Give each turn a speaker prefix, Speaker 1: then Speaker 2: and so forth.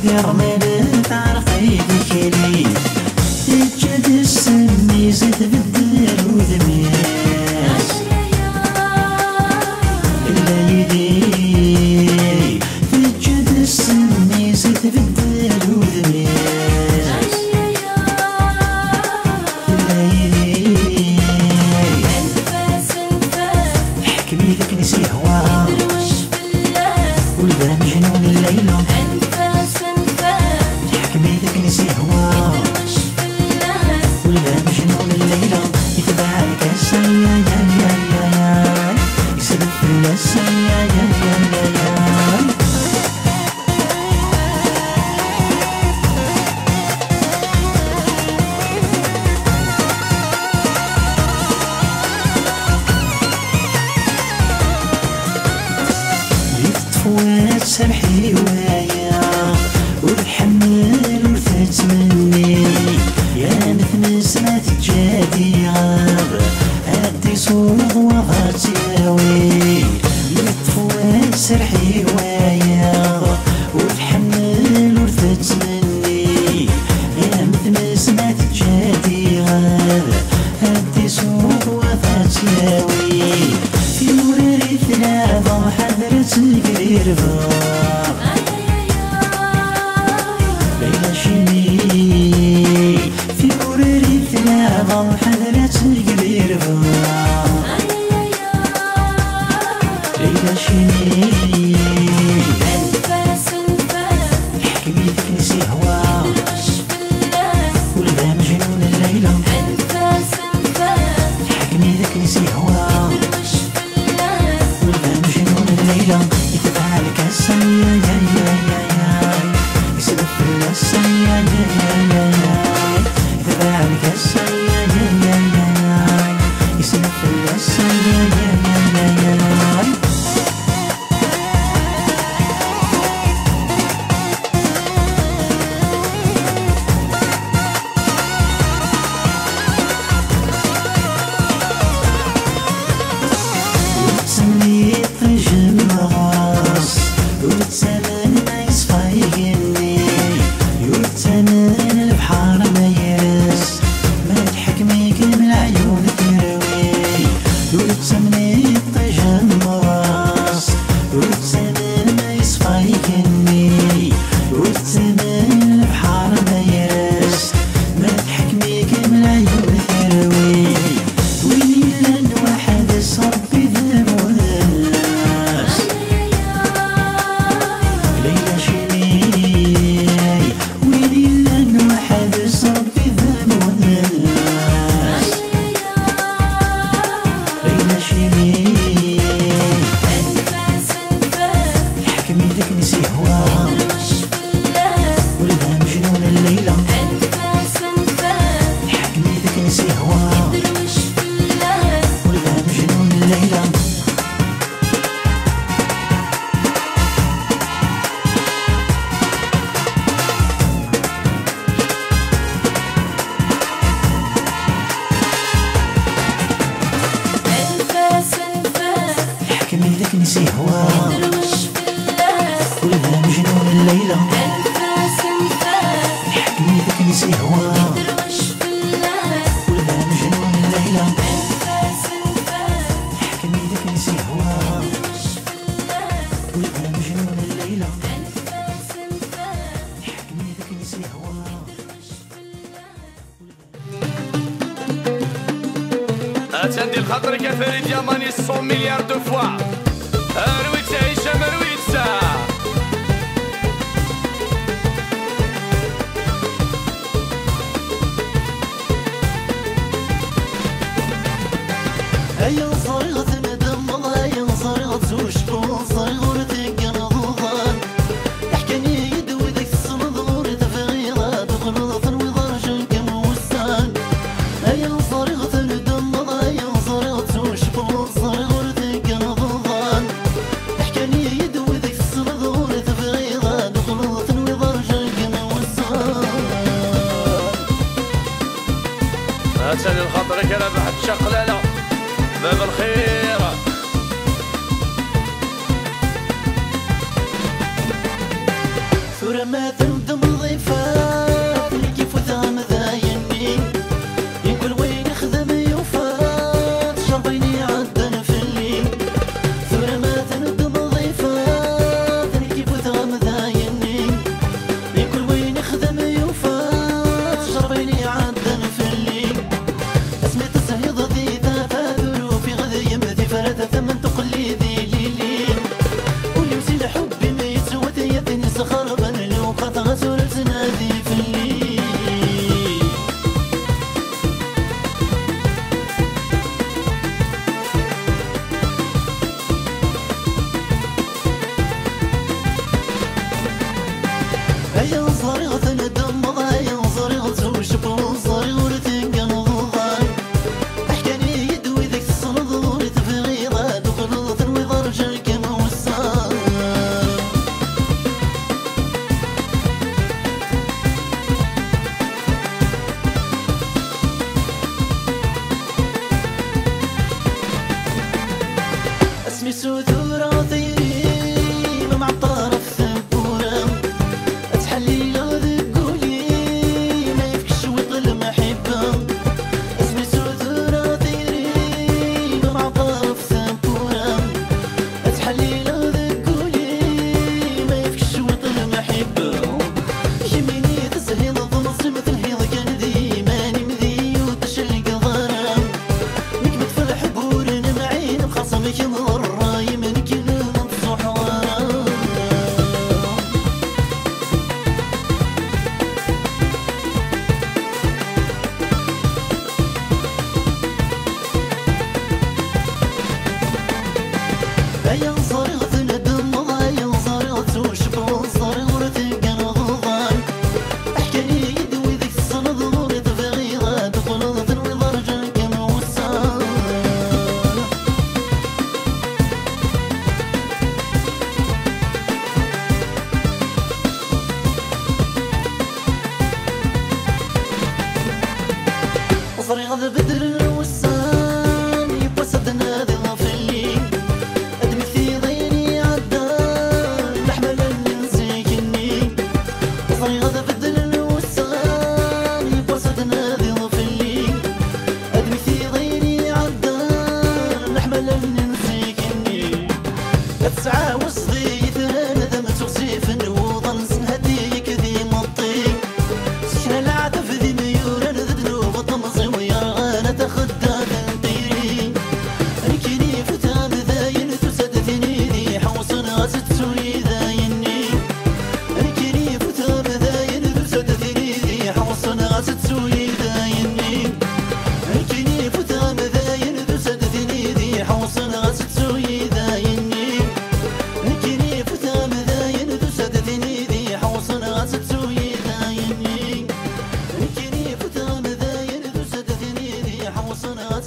Speaker 1: دير مالت عرقيد كلي تجد السمي زيد بالدار وذمير الليلي تجد السمي زيد بالدار وذمير الليلي حكمي ذاك نسي هوا والبان جنون الليلة حكمي ذاك نسي هوا والبان جنون الليلة يتبعك السيا يا يا يا يا يسلف السيا يا يا يا يا يتفوت سمحي ويا وتحمل وتتمني يا نتنس ما تجادي غاب هدي صوغ وغاتياوي يتفوت سرحي ويا وتحمل وتتمني يا نتنس ما تجادي غاب هدي صوغ وغاتياوي في وراري ثلاثة حضرت القريبة ليلى شيني في وراري ثلاثة حضرت القريبة ليلى شيني حكمي ذاك نسي هوا والبان جنون الليلة حكمي ذاك نسي هوا والبان جنون الليلة يتبعلك السيا يا يا يا يا يسلف السيا يا يا يا يا يتبعلك السيا يا يا يا يا يسلف السيا يا يا يا يا وتسمي طجم راس وتسمن ما يصفيقني وتسمن البحر ما يرس ما تحكميك من عيون تروي وتسمني طجم راس وتسمن ما يصفيقني وتسمن البحر ما يرس ما تحكميك من عيون تروي وين لان واحد صبي ذنب الناس ليلى شيني وين لان واحد صبي ذنب الناس ليلى شيني حكمي ذاك نسي هوا والبان جنون الليلة حكمي ذاك نسي هوا والبان جنون الليلة حكمي ذاك نسي هوا والبان جنون الليلة حكمي ذاك نسي هوا والبان جنون الليلة حكمي ذاك نسي هوا والبان جنون الليلة حكمي ذاك نسي هوا
Speaker 2: اتندي لخاطرك يا فريد يا ماني 100 مليار دو فوا ارويت عيشة مرويت ساعة
Speaker 1: أيا صريغة ندم أيا صريغة وشكون صريغة تقن ضغان احكني يدوي ذيك الصمد غوري تفغيرة تقنضة الوضار جنكم وستان أيا صريغة ندم أيا صريغة وشكون صريغة تقن ضغان احكني يدوي ذيك الصمد غوري تفغيرة تقنضة الوضار جنكم وستان
Speaker 2: اتندي لخاطرك انا بحب شقلالة باب الخير
Speaker 1: ثورة ما تندم ضيفات كيف ثام ذايني يقول وين خدم يوفات شربيني عدنا في الليل ثم ما تندم ضيفات كيف ثام ذايني يقول وين خدم يوفات شربيني عدنا في الليل اسمي تسهيض ذي ذات ظروفي غذي يمذي فرد ثمن تقليدي ليلي واللي وسيل حبي ما يتسوى يدني سخربا لو قطع سورة نادي في الليل هيا صريغة ندم ضايا صريغة وشبه صريغة تنقل ضاي احكاني يدوي ذاك الصنض وريت في غيظة دخلت الوضر جرك موسار اسمي سذورة ثيري مع الطرف ثبورة اتحلي لو ذقولي ما يفكش ويطل المحبة اسمي سذورة ثيري مع الطرف ثبورة اتحلي لو ذقولي ما يفكش ويطل المحبة يميني تسهيل ضمص مثل هيض كان ذي ماني مذي وتشلق ضرام نكبت في الحبور نمعين بخصمك مضرة يمنك ننصح ورا هيا صريغة ندم ضايا صريغة وشبه صريغة تنقل ضاي احكاني يدوي ذيك الصنض وريت في غيظة دخلت الوضر جرك موسار صريغة بدر الوسان يبقى سدنا ذي الغفلي ادمي في ضيني عدان نحمل ننسيكني صريغة بدر الوسان يبقى سدنا ذي الغفلي ادمي في ضيني عدان نحمل ننسيكني تسعى وصغي ندم تغسيف وظن سنهديك ذي مطيق سكن العاطف ذي ميورا ذدلو بطمصي ويرغانا تخدى تنطيري ركني فتام ذاين تسدثني ذي حوصنا ستسوي ذايني ركني فتام ذاين تسدثني ذي حوصنا ستسوي ذايني ركني فتام ذاين تسدثني ذي حوصنا ستسوي ذايني ركني فتام ذاين تسدثني ذي حوصنا ستسوي ذايني ركني فتام ذاين تسدثني ذي حوصنا